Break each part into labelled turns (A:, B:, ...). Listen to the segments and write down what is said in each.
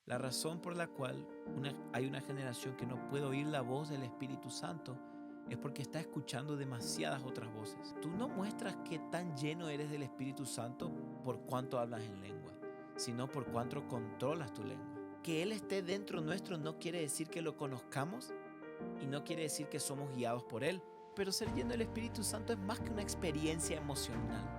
A: La razón por la cual hay una generación que no puede oír la voz del Espíritu Santo es porque está escuchando demasiadas otras voces. Tú no muestras qué tan lleno eres del Espíritu Santo por cuánto hablas en lengua, sino por cuánto controlas tu lengua. Que Él esté dentro nuestro no quiere decir que lo conozcamos y no quiere decir que somos guiados por Él. Pero ser lleno del Espíritu Santo es más que una experiencia emocional.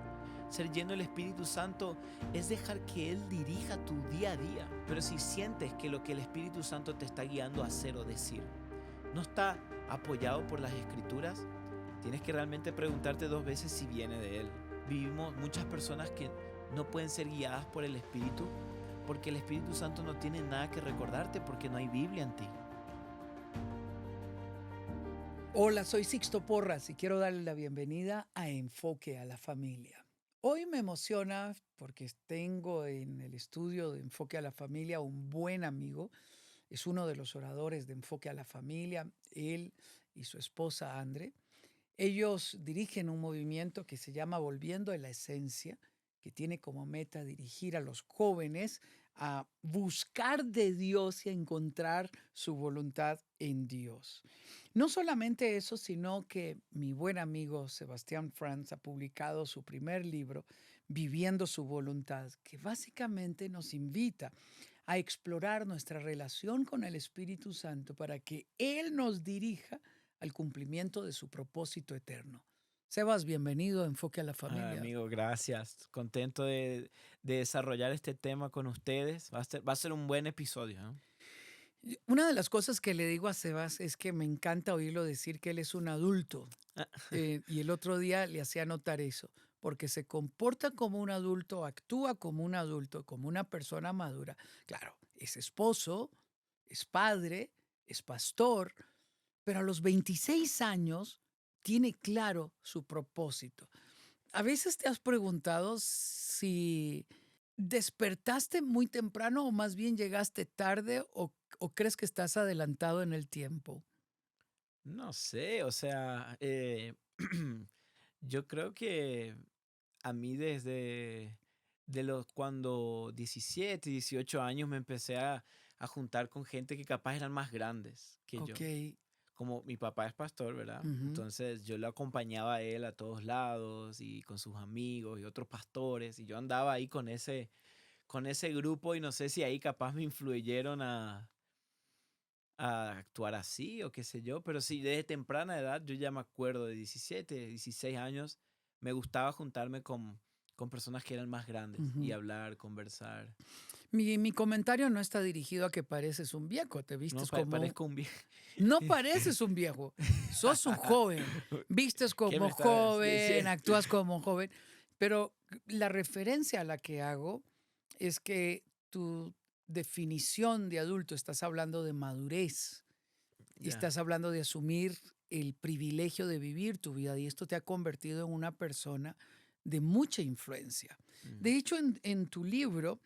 A: Ser lleno del Espíritu Santo es dejar que Él dirija tu día a día. Pero si sientes que lo que el Espíritu Santo te está guiando a hacer o decir no está apoyado por las Escrituras, tienes que realmente preguntarte 2 veces si viene de Él. Vivimos muchas personas que no pueden ser guiadas por el Espíritu porque el Espíritu Santo no tiene nada que recordarte porque no hay Biblia en ti.
B: Hola, soy Sixto Porras y quiero darle la bienvenida a Enfoque a la Familia. Hoy me emociona porque tengo en el estudio de Enfoque a la Familia un buen amigo. Es uno de los oradores de Enfoque a la Familia, él y su esposa Andre. Ellos dirigen un movimiento que se llama Volviendo a la Esencia, que tiene como meta dirigir a los jóvenes a buscar de Dios y a encontrar su voluntad en Dios. No solamente eso, sino que mi buen amigo Sebastián Franz ha publicado su primer libro, Viviendo su voluntad, que básicamente nos invita a explorar nuestra relación con el Espíritu Santo para que Él nos dirija al cumplimiento de su propósito eterno. Sebas, bienvenido a Enfoque a la Familia.
A: Amigo, gracias. Contento de desarrollar este tema con ustedes. Va a ser un buen episodio, ¿no?
B: Una de las cosas que le digo a Sebas es que me encanta oírlo decir que él es un adulto.
A: Ah,
B: Y el otro día le hacía notar eso, porque se comporta como un adulto, actúa como un adulto, como una persona madura. Claro, es esposo, es padre, es pastor, pero a los 26 años tiene claro su propósito. ¿A veces te has preguntado si despertaste muy temprano o más bien llegaste tarde o crees que estás adelantado en el tiempo?
A: no sé, o sea, yo creo que a mí desde de los cuando 17, 18 años me empecé a juntar con gente que capaz eran más grandes que
B: Ok.
A: yo. Como mi papá es pastor, ¿verdad?
B: Ujú.
A: Entonces yo lo acompañaba a él a todos lados y con sus amigos y otros pastores y yo andaba ahí con ese grupo y no sé si ahí capaz me influyeron a actuar así o qué sé yo, pero sí, desde temprana edad, yo ya me acuerdo de 17, 16 años, me gustaba juntarme con personas que eran más grandes y
B: Ujú.
A: hablar, conversar.
B: Mi comentario no está dirigido a que pareces un viejo, te
A: No,
B: vistes como
A: parezco un viejo.
B: no pareces un viejo, sos un joven, vistes
A: ¿Qué me
B: como
A: está
B: joven,
A: diciendo?
B: actúas como un joven, pero la referencia a la que hago es que tu definición de adulto, estás hablando de madurez,
A: Ya.
B: estás hablando de asumir el privilegio de vivir tu vida y esto te ha convertido en una persona de mucha influencia.
A: Mm,
B: De hecho, en tu libro,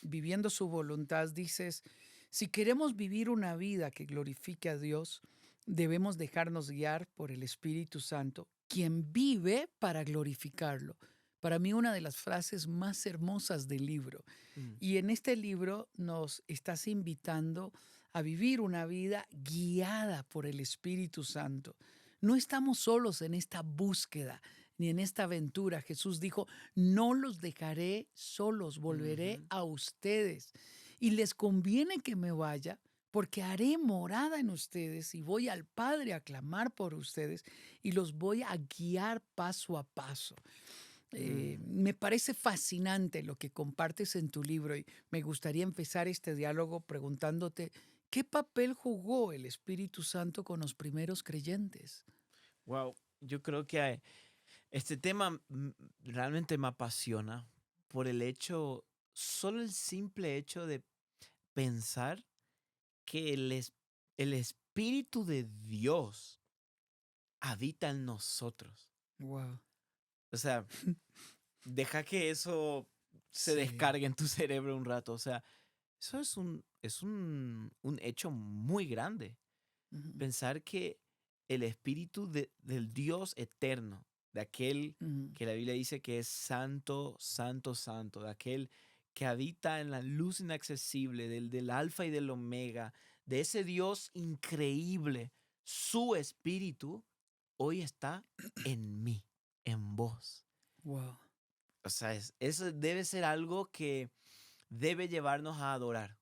B: Viviendo su voluntad, dices, si queremos vivir una vida que glorifique a Dios, debemos dejarnos guiar por el Espíritu Santo, quien vive para glorificarlo. Para mí, una de las frases más hermosas del libro.
A: mm,
B: Y en este libro nos estás invitando a vivir una vida guiada por el Espíritu Santo. No estamos solos en esta búsqueda ni en esta aventura. Jesús dijo, no los dejaré solos, volveré
A: ujú,
B: a ustedes. Y les conviene que me vaya porque haré morada en ustedes y voy al Padre a clamar por ustedes y los voy a guiar paso a paso.
A: mm.
B: Me parece fascinante lo que compartes en tu libro y me gustaría empezar este diálogo preguntándote, ¿qué papel jugó el Espíritu Santo con los primeros creyentes?
A: Wow, yo creo que este tema realmente me apasiona por solo el simple hecho de pensar que el Espíritu de Dios habita en nosotros.
B: Wow.
A: O sea, deja que eso se
B: Sí.
A: descargue en tu cerebro un rato. O sea, eso es un hecho muy grande.
B: Ujú,
A: Pensar que el Espíritu del Dios eterno, de aquel
B: ujú,
A: que la Biblia dice que es santo, santo, santo, de aquel que habita en la luz inaccesible, del alfa y del omega, de ese Dios increíble, su espíritu hoy está en mí, en vos.
B: Wow.
A: O sea, eso debe ser algo que debe llevarnos a adorar,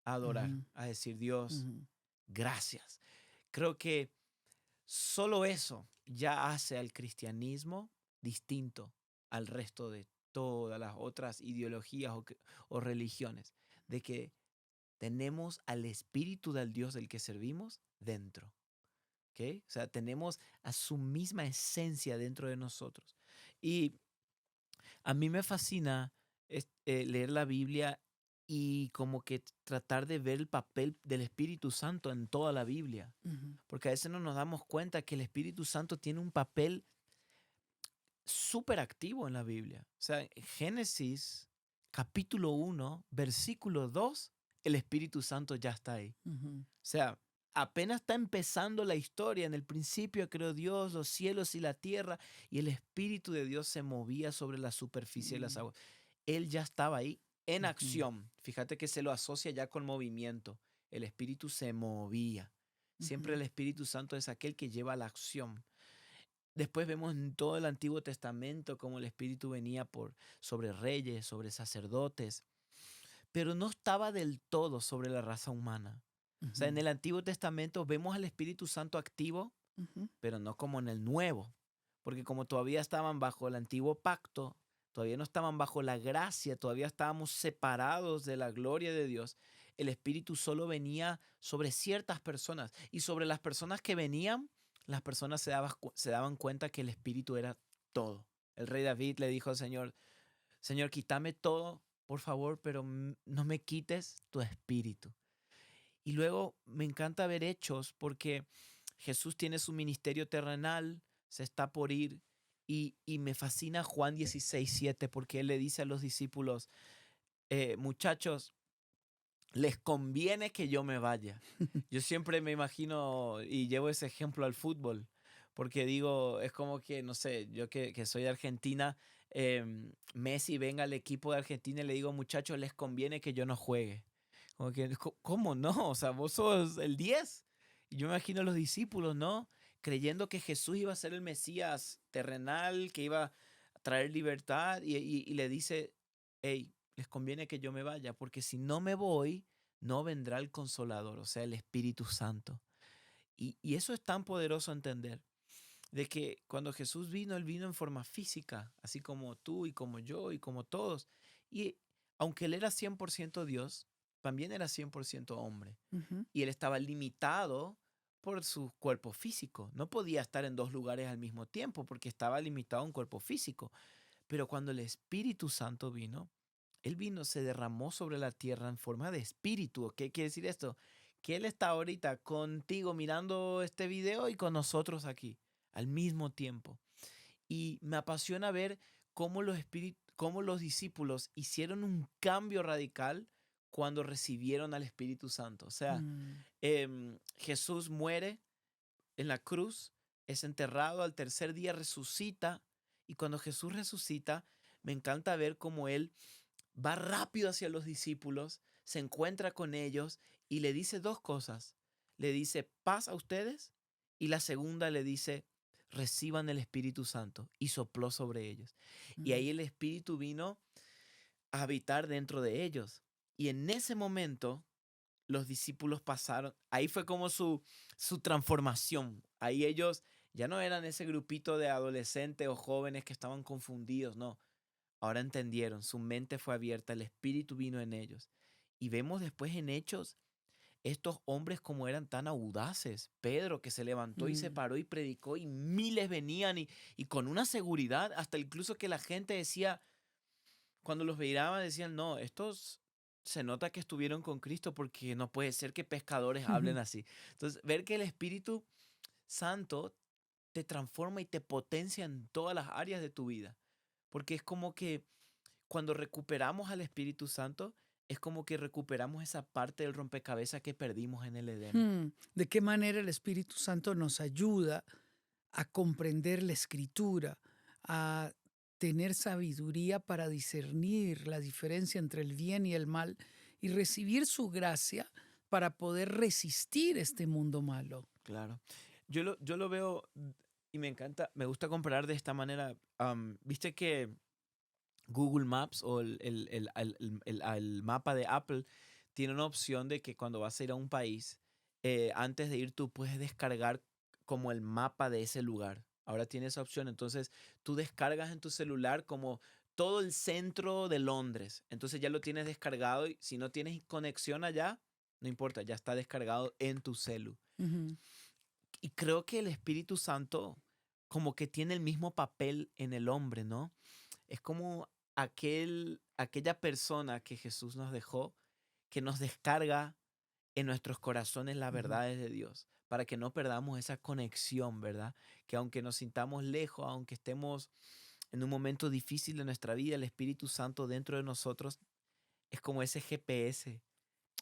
B: Ujú,
A: a decir, Dios,
B: ujú.
A: gracias. Creo que solo eso ya hace al cristianismo distinto al resto de todas las otras ideologías o religiones, de que tenemos al espíritu del Dios del que servimos dentro. ¿Ok? O sea, tenemos a su misma esencia dentro de nosotros. Y a mí me fascina leer la Biblia y como que tratar de ver el papel del Espíritu Santo en toda la Biblia.
B: Ujú,
A: Porque a veces no nos damos cuenta que el Espíritu Santo tiene un papel súper activo en la Biblia. O sea, en Génesis capítulo 1, versículo 2, el Espíritu Santo ya está ahí.
B: ujú,
A: O sea, apenas está empezando la historia. En el principio creó Dios los cielos y la tierra y el Espíritu de Dios se movía sobre la superficie de las
B: mm,
A: aguas. Él ya estaba ahí en
B: ujú,
A: acción. Fíjate que se lo asocia ya con movimiento. El Espíritu se movía. Siempre
B: ujú,
A: el Espíritu Santo es aquel que lleva la acción. Después vemos en todo el Antiguo Testamento cómo el Espíritu venía sobre reyes, sobre sacerdotes, pero no estaba del todo sobre la raza humana. O sea, en
B: ujú,
A: el Antiguo Testamento vemos al Espíritu Santo activo,
B: ujú,
A: pero no como en el Nuevo, porque como todavía estaban bajo el antiguo pacto, todavía no estaban bajo la gracia, todavía estábamos separados de la gloria de Dios, el Espíritu solo venía sobre ciertas personas y sobre las personas que venían, las personas se daban cuenta que el Espíritu era todo. El rey David le dijo al Señor, Señor, quítame todo, por favor, pero no me quites tu Espíritu. Y luego me encanta ver Hechos porque Jesús tiene su ministerio terrenal, se está por ir y me fascina Juan 16:7 porque él le dice a los discípulos, muchachos, les conviene que yo me vaya. Yo siempre me imagino y llevo ese ejemplo al fútbol porque digo, es como que, no sé, yo que soy de Argentina, Messi venga al equipo de Argentina y le digo, muchachos, les conviene que yo no juegue. Como que, ¿cómo no? O sea, vos sos el 10. Y yo me imagino a los discípulos, ¿no? Creyendo que Jesús iba a ser el Mesías terrenal, que iba a traer libertad y le dice, hey, les conviene que yo me vaya, porque si no me voy, no vendrá el Consolador, o sea, el Espíritu Santo. Y eso es tan poderoso entender, de que cuando Jesús vino, Él vino en forma física, así como tú y como yo y como todos. Y aunque Él era 100% Dios, también era 100% hombre.
B: ujú,
A: Y Él estaba limitado por su cuerpo físico. No podía estar en dos lugares al mismo tiempo porque estaba limitado a un cuerpo físico. Pero cuando el Espíritu Santo vino, Él vino, se derramó sobre la tierra en forma de espíritu. ¿Qué quiere decir esto? Que Él está ahorita contigo mirando este video y con nosotros aquí al mismo tiempo. Y me apasiona ver cómo los discípulos hicieron un cambio radical cuando recibieron al Espíritu Santo. O sea,
B: mm,
A: Jesús muere en la cruz, es enterrado, al tercer día resucita. Y cuando Jesús resucita, me encanta ver cómo Él va rápido hacia los discípulos, se encuentra con ellos y le dice dos cosas. Le dice paz a ustedes y la segunda le dice reciban el Espíritu Santo y sopló sobre ellos. Y
B: mm,
A: ahí el Espíritu vino a habitar dentro de ellos. Y en ese momento los discípulos pasaron, ahí fue como su transformación. Ahí ellos ya no eran ese grupito de adolescentes o jóvenes que estaban confundidos, no. Ahora entendieron, su mente fue abierta, el Espíritu vino en ellos. Y vemos después en Hechos estos hombres como eran tan audaces. Pedro que se levantó y se
B: mm,
A: paró y predicó y miles venían y con una seguridad, hasta incluso que la gente decía, cuando los veía decían, no, estos se nota que estuvieron con Cristo porque no puede ser que pescadores hablen
B: ujú.
A: así. Entonces, ver que el Espíritu Santo te transforma y te potencia en todas las áreas de tu vida. Porque es como que cuando recuperamos al Espíritu Santo, es como que recuperamos esa parte del rompecabezas que perdimos en el Edén.
B: ¿De qué manera el Espíritu Santo nos ayuda a comprender la Escritura, a tener sabiduría para discernir la diferencia entre el bien y el mal y recibir su gracia para poder resistir este mundo malo.
A: Claro. Yo lo veo y me encanta, me gusta comparar de esta manera. Viste que Google Maps o el mapa de Apple tiene una opción de que cuando vas a ir a un país, antes de ir tú puedes descargar como el mapa de ese lugar. Ahora tiene esa opción. Entonces tú descargas en tu celular como todo el centro de Londres. Entonces ya lo tienes descargado y si no tienes conexión allá, no importa, ya está descargado en tu celu.
B: Ujú.
A: Y creo que el Espíritu Santo como que tiene el mismo papel en el hombre, ¿no? Es como aquella persona que Jesús nos dejó, que nos descarga en nuestros corazones las
B: Ujú.
A: verdades de Dios, para que no perdamos esa conexión, ¿verdad? Que aunque nos sintamos lejos, aunque estemos en un momento difícil de nuestra vida, el Espíritu Santo dentro de nosotros es como ese GPS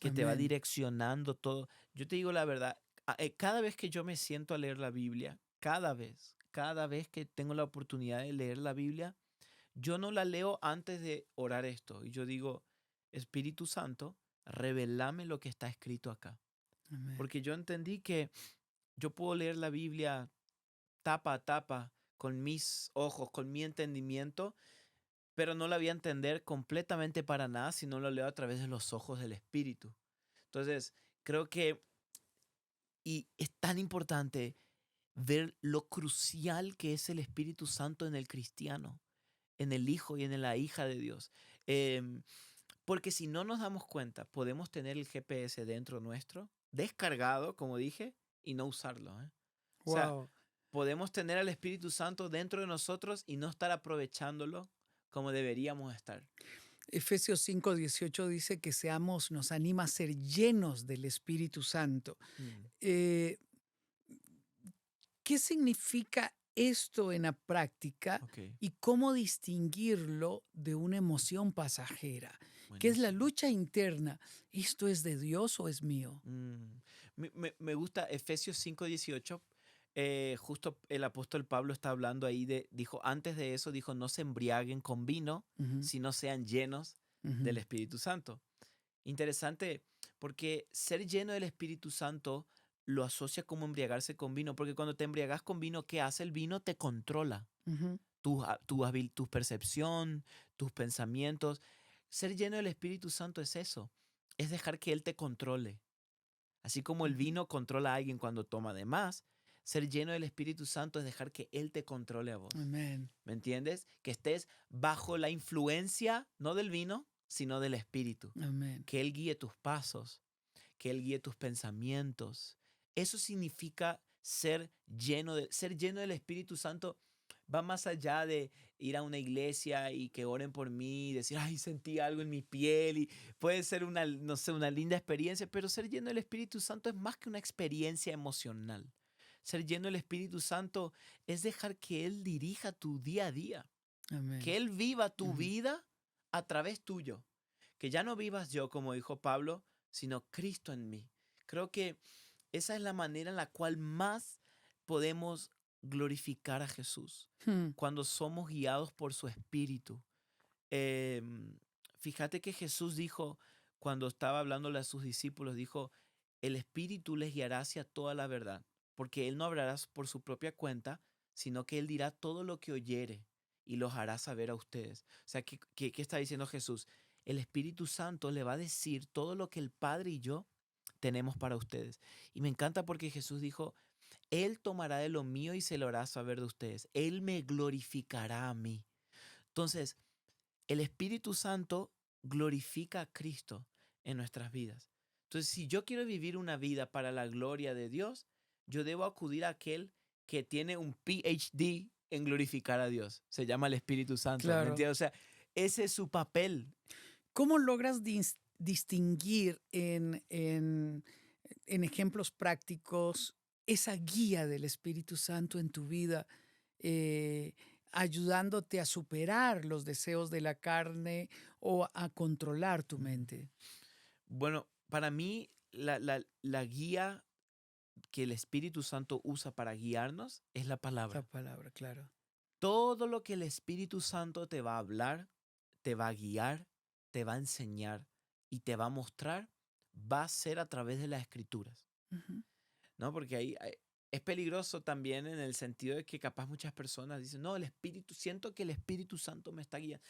A: que te va
B: Amén.
A: direccionando todo. Yo te digo la verdad, cada vez que yo me siento a leer la Biblia, cada vez que tengo la oportunidad de leer la Biblia, yo no la leo antes de orar esto. Y yo digo, Espíritu Santo, revelame lo que está escrito acá.
B: Amén.
A: Porque yo entendí que yo puedo leer la Biblia tapa a tapa con mis ojos, con mi entendimiento, pero no la voy a entender completamente para nada si no lo leo a través de los ojos del Espíritu. Entonces, creo que, y es tan importante ver lo crucial que es el Espíritu Santo en el cristiano, en el hijo y en la hija de Dios. Em, Porque si no nos damos cuenta, podemos tener el GPS dentro nuestro, descargado, como dije, y no usarlo, ¿eh? O sea,
B: Wow.
A: podemos tener al Espíritu Santo dentro de nosotros y no estar aprovechándolo como deberíamos estar.
B: Efesios 5:18 dice que seamos, nos anima a ser llenos del Espíritu Santo.
A: Mm,
B: Eh, ¿Qué significa esto en la práctica
A: ok,
B: y cómo distinguirlo de una emoción pasajera? ¿Qué es la
A: buenísimo.
B: lucha interna? ¿Esto es de Dios o es mío?
A: Me gusta Efesios 5:18. Justo el apóstol Pablo está hablando ahí dijo, antes de eso, dijo, no se embriaguen con vino,
B: Ujú.
A: sino sean llenos del
B: Ujú.
A: Espíritu Santo. Interesante, porque ser lleno del Espíritu Santo lo asocia como embriagarse con vino, porque cuando te embriagas con vino, ¿qué hace el vino? Te controla
B: Ujú.
A: tu percepción, tus pensamientos. Ser lleno del Espíritu Santo es eso, es dejar que Él te controle. Así como el
B: Ujú.
A: vino controla a alguien cuando toma de más, ser lleno del Espíritu Santo es dejar que Él te controle a vos.
B: Amén.
A: ¿Me entiendes? Que estés bajo la influencia, no del vino, sino del Espíritu.
B: Amén.
A: Que Él guíe tus pasos, que Él guíe tus pensamientos. Eso significa ser lleno del Espíritu Santo. Va más allá de ir a una iglesia y que oren por mí y decir, ay, sentí algo en mi piel y puede ser una, no sé, una linda experiencia, pero ser lleno del Espíritu Santo es más que una experiencia emocional. Ser lleno del Espíritu Santo es dejar que Él dirija tu día a día,
B: Amén.
A: que Él viva tu
B: Ujú.
A: vida a través tuyo, que ya no vivas yo, como dijo Pablo, sino Cristo en mí. Creo que esa es la manera en la cual más podemos glorificar a Jesús,
B: Hmm.
A: cuando somos guiados por su Espíritu. Em, Fíjate que Jesús dijo, cuando estaba hablándole a sus discípulos, dijo, el Espíritu les guiará hacia toda la verdad, porque Él no hablará por su propia cuenta, sino que Él dirá todo lo que oyere y los hará saber a ustedes. O sea, ¿qué está diciendo Jesús? El Espíritu Santo le va a decir todo lo que el Padre y yo tenemos para ustedes. Y me encanta porque Jesús dijo, Él tomará de lo mío y se lo hará saber de ustedes. Él me glorificará a mí. Entonces, el Espíritu Santo glorifica a Cristo en nuestras vidas. Entonces, si yo quiero vivir una vida para la gloria de Dios, yo debo acudir a aquel que tiene un PhD en glorificar a Dios. Se llama el Espíritu Santo, ¿me
B: Claro.
A: entiendes? O sea, ese es su papel.
B: ¿Cómo logras distinguir en ejemplos prácticos esa guía del Espíritu Santo en tu vida, eh, ayudándote a superar los deseos de la carne o a controlar tu
A: Mm.
B: mente?
A: Bueno, para mí la guía que el Espíritu Santo usa para guiarnos es la
B: La
A: palabra.
B: palabra, claro.
A: Todo lo que el Espíritu Santo te va a hablar, te va a guiar, te va a enseñar y te va a mostrar, va a ser a través de las Escrituras,
B: Ujú,
A: ¿no? Porque es peligroso también en el sentido de que capaz muchas personas dicen, no, siento que el Espíritu Santo me está guiando.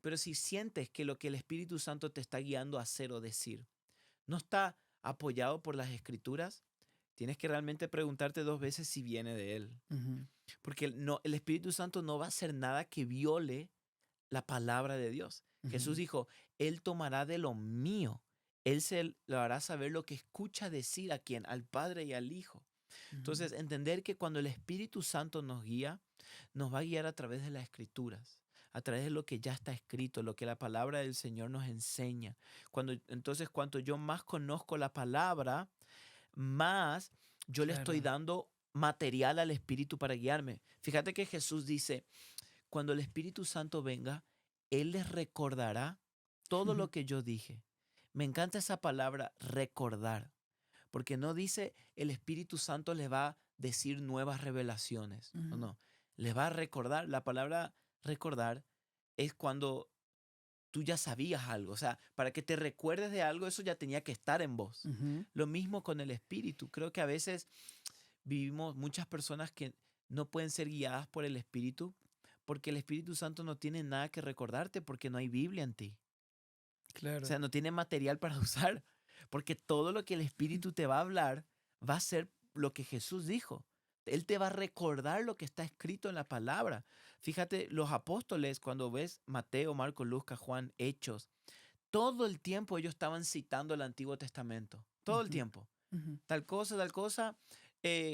A: Pero si sientes que lo que el Espíritu Santo te está guiando a hacer o decir no está apoyado por las Escrituras, tienes que realmente preguntarte 2 veces si viene de Él.
B: ujú,
A: Porque el Espíritu Santo no va a hacer nada que viole la palabra de Dios. Jesús
B: ujú,
A: dijo, Él tomará de lo mío. Él se lo hará saber lo que escucha decir a quien, al Padre y al Hijo.
B: ujú.
A: Entonces, entender que cuando el Espíritu Santo nos guía, nos va a guiar a través de las Escrituras, a través de lo que ya está escrito, lo que la palabra del Señor nos enseña. Entonces, cuanto yo más conozco la palabra, más yo le estoy
B: Claro.
A: dando material al Espíritu para guiarme. Fíjate que Jesús dice, cuando el Espíritu Santo venga, Él les recordará todo
B: Ujú,
A: lo que yo dije. Me encanta esa palabra, recordar, porque no dice el Espíritu Santo les va a decir nuevas revelaciones. No,
B: ujú,
A: no. Les va a recordar. La palabra recordar es cuando tú ya sabías algo. O sea, para que te recuerdes de algo, eso ya tenía que estar en vos.
B: ujú.
A: Lo mismo con el Espíritu. Creo que a veces vivimos muchas personas que no pueden ser guiadas por el Espíritu porque el Espíritu Santo no tiene nada que recordarte porque no hay Biblia en ti. O
B: Claro.
A: sea, no tiene material para usar porque todo lo que el Espíritu te va a hablar va a ser lo que Jesús dijo. Él te va a recordar lo que está escrito en la palabra. Fíjate, los apóstoles, cuando ves Mateo, Marcos, Lucas, Juan, Hechos, todo el tiempo ellos estaban citando el Antiguo Testamento. Todo el
B: Ujú,
A: tiempo.
B: ujú,
A: Tal cosa.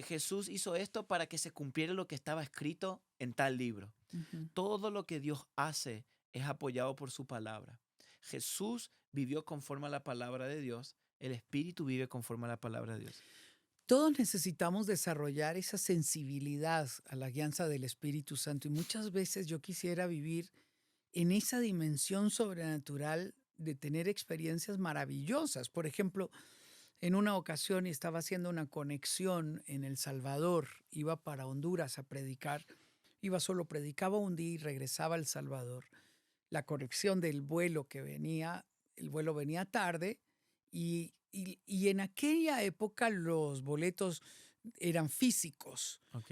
A: Jesús hizo esto para que se cumpliera lo que estaba escrito en tal libro.
B: ujú.
A: Todo lo que Dios hace es apoyado por su palabra. Jesús vivió conforme a la palabra de Dios. El Espíritu vive conforme a la palabra de Dios.
B: Todos necesitamos desarrollar esa sensibilidad a la guianza del Espíritu Santo y muchas veces yo quisiera vivir en esa dimensión sobrenatural de tener experiencias maravillosas. Por ejemplo, en una ocasión estaba haciendo una conexión en El Salvador, iba para Honduras a predicar, iba solo, predicaba un día y regresaba a El Salvador. La conexión del vuelo que venía, el vuelo venía tarde y en aquella época los boletos eran físicos.
A: Ok.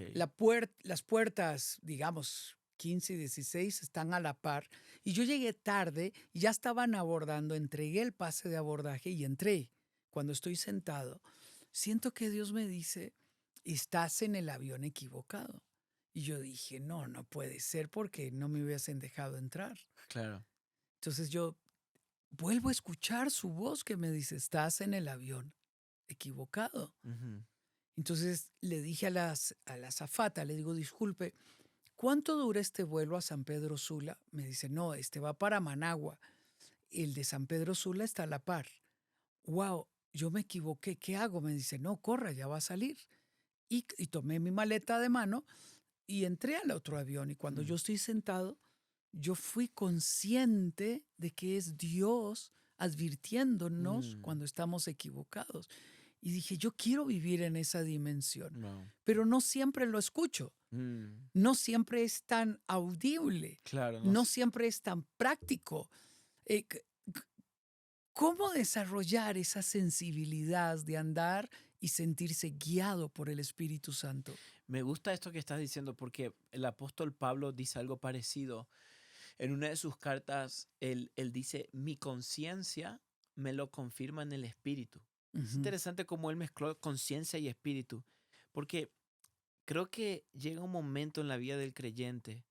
B: Las puertas, digamos, 15 y 16 están a la par. Y yo llegué tarde y ya estaban abordando, entregué el pase de abordaje y entré. Cuando estoy sentado, siento que Dios me dice, estás en el avión equivocado. Y yo dije, no, no puede ser porque no me hubiesen dejado entrar.
A: Claro.
B: Entonces yo vuelvo a escuchar su voz que me dice, estás en el avión equivocado.
A: Ujú.
B: Entonces le dije a la azafata, le digo, disculpe, ¿cuánto dura este vuelo a San Pedro Sula? Me dice, no, este va para Managua. El de San Pedro Sula está a la par. Wow, yo me equivoqué, ¿qué hago? Me dice, no, corra, ya va a salir. Y tomé mi maleta de mano y entré al otro avión. Y cuando
A: Mm,
B: yo estoy sentado, yo fui consciente de que es Dios advirtiéndonos
A: mm,
B: cuando estamos equivocados. Y dije, yo quiero vivir en esa dimensión,
A: no.
B: pero no siempre lo escucho,
A: Mm,
B: no siempre es tan audible,
A: claro, no.
B: no siempre es tan práctico. Eh, c- c- ¿Cómo desarrollar esa sensibilidad de andar y sentirse guiado por el Espíritu Santo?
A: Me gusta esto que estás diciendo porque el apóstol Pablo dice algo parecido. En una de sus cartas, él dice, mi conciencia me lo confirma en el espíritu. Es
B: Ujú,
A: interesante cómo él mezcló conciencia y espíritu, porque creo que llega un momento en la vida del creyente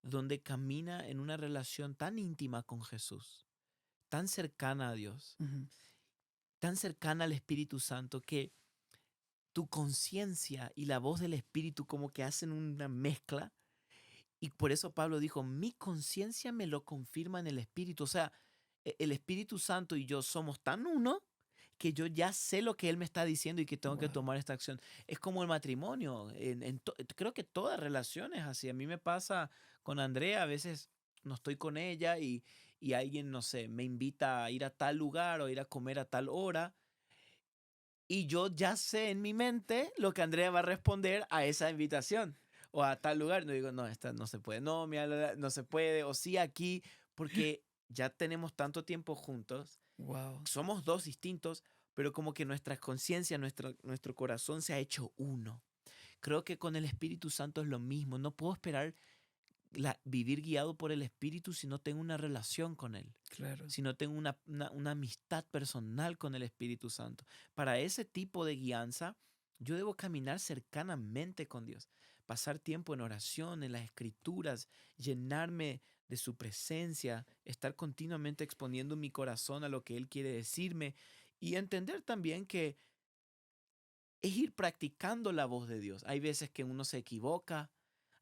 A: donde camina en una relación tan íntima con Jesús, tan cercana a Dios,
B: ujú,
A: tan cercana al Espíritu Santo, que tu conciencia y la voz del Espíritu como que hacen una mezcla. Y por eso Pablo dijo, mi conciencia me lo confirma en el Espíritu. O sea, el Espíritu Santo y yo somos tan uno que yo ya sé lo que Él me está diciendo y que tengo que
B: wow.
A: tomar esta acción. Es como el matrimonio. Creo que todas relaciones así. A mí me pasa con Andrea, a veces no estoy con ella y alguien, no sé, me invita a ir a tal lugar o ir a comer a tal hora. Y yo ya sé en mi mente lo que Andrea va a responder a esa invitación. o a tal lugar. No digo, no, esta no se puede. No, mira, no se puede. O sí aquí, porque ya tenemos tanto tiempo juntos.
B: Wow.
A: Somos dos distintos, pero como que nuestra conciencia, nuestro corazón se ha hecho uno. Creo que con el Espíritu Santo es lo mismo. No puedo esperar vivir guiado por el Espíritu si no tengo una relación con Él,
B: Claro.
A: si no tengo una amistad personal con el Espíritu Santo. Para ese tipo de guianza, yo debo caminar cercanamente con Dios, pasar tiempo en oración, en las escrituras, llenarme de su presencia, estar continuamente exponiendo mi corazón a lo que Él quiere decirme y entender también que es ir practicando la voz de Dios. Hay veces que uno se equivoca,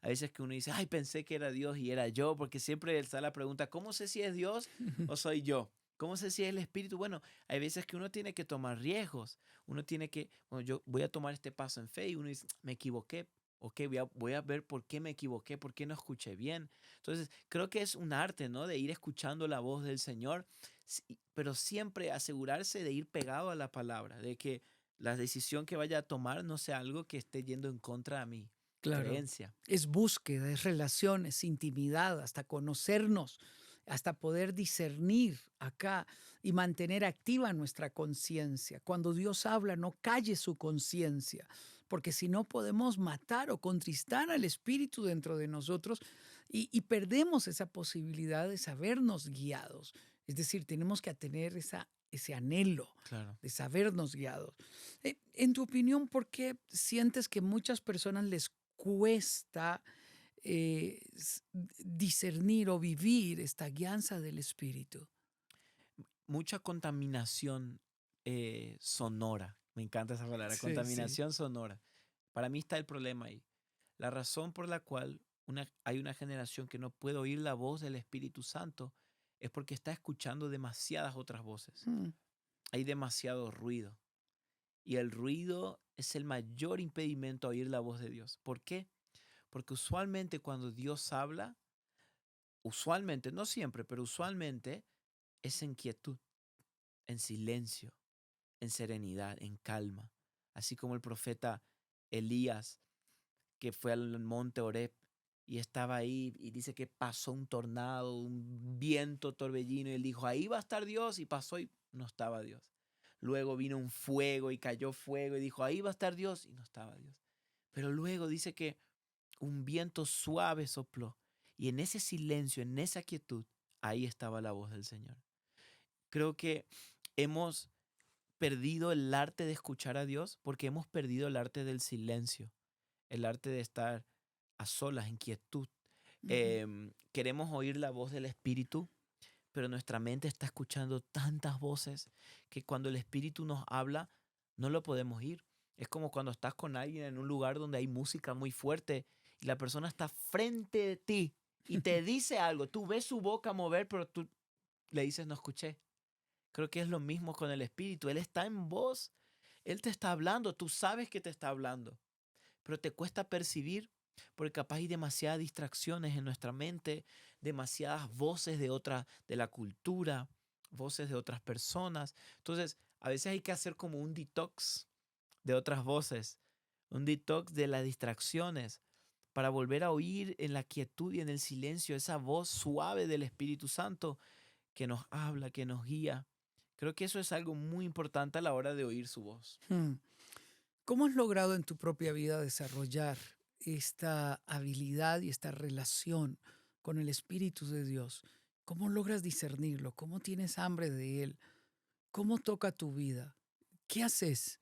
A: hay veces que uno dice, ay, pensé que era Dios y era yo, porque siempre está la pregunta, ¿cómo sé si es Dios o soy yo? ¿Cómo sé si es el Espíritu? Bueno, hay veces que uno tiene que tomar riesgos, uno tiene que, bueno, yo voy a tomar este paso en fe y uno dice, me equivoqué, ok, voy a ver por qué me equivoqué, por qué no escuché bien. Entonces, creo que es un arte, ¿no? De ir escuchando la voz del Señor, pero siempre asegurarse de ir pegado a la palabra, de que la decisión que vaya a tomar no sea algo que esté yendo en contra de mi
B: Claro.
A: creencia.
B: Es búsqueda, es relaciones, intimidad, hasta conocernos, hasta poder discernir acá y mantener activa nuestra conciencia. Cuando Dios habla, no calle su conciencia, porque si no podemos matar o contristar al Espíritu dentro de nosotros y perdemos esa posibilidad de sabernos guiados. Es decir, tenemos que tener ese anhelo
A: Claro.
B: de sabernos guiados. En tu opinión, ¿por qué sientes que muchas personas les cuesta discernir o vivir esta guianza del Espíritu?
A: Mucha contaminación sonora. Me encanta esa palabra,
B: Sí, sí.
A: contaminación sonora. Para mí está el problema ahí. La razón por la cual hay una generación que no puede oír la voz del Espíritu Santo es porque está escuchando demasiadas otras voces.
B: Mm,
A: Hay demasiado ruido. Y el ruido es el mayor impedimento a oír la voz de Dios. ¿Por qué? Porque usualmente cuando Dios habla, usualmente, no siempre, pero usualmente es en quietud, en silencio, en serenidad, en calma. Así como el profeta Elías, que fue al monte Horeb y estaba ahí y dice que pasó un tornado, un viento torbellino y él dijo, ahí va a estar Dios y pasó y no estaba Dios. Luego vino un fuego y cayó fuego y dijo, ahí va a estar Dios y no estaba Dios. Pero luego dice que un viento suave sopló y en ese silencio, en esa quietud, ahí estaba la voz del Señor. Creo que hemos perdido el arte de escuchar a Dios porque hemos perdido el arte del silencio, el arte de estar a solas, en quietud.
B: ujú.
A: Queremos oír la voz del Espíritu, pero nuestra mente está escuchando tantas voces que cuando el Espíritu nos habla, no lo podemos oír. Es como cuando estás con alguien en un lugar donde hay música muy fuerte y la persona está frente de ti y te dice algo. Tú ves su boca mover, pero tú le dices, no escuché. Creo que es lo mismo con el Espíritu. Él está en voz, Él te está hablando, tú sabes que te está hablando, pero te cuesta percibir porque capaz hay demasiadas distracciones en nuestra mente, demasiadas voces de la cultura, voces de otras personas. Entonces, a veces hay que hacer como un detox de otras voces, un detox de las distracciones para volver a oír en la quietud y en el silencio esa voz suave del Espíritu Santo que nos habla, que nos guía. Creo que eso es algo muy importante a la hora de oír su voz.
B: Mm. ¿Cómo has logrado en tu propia vida desarrollar esta habilidad y esta relación con el Espíritu de Dios? ¿Cómo logras discernirlo? ¿Cómo tienes hambre de Él? ¿Cómo toca tu vida? ¿Qué haces?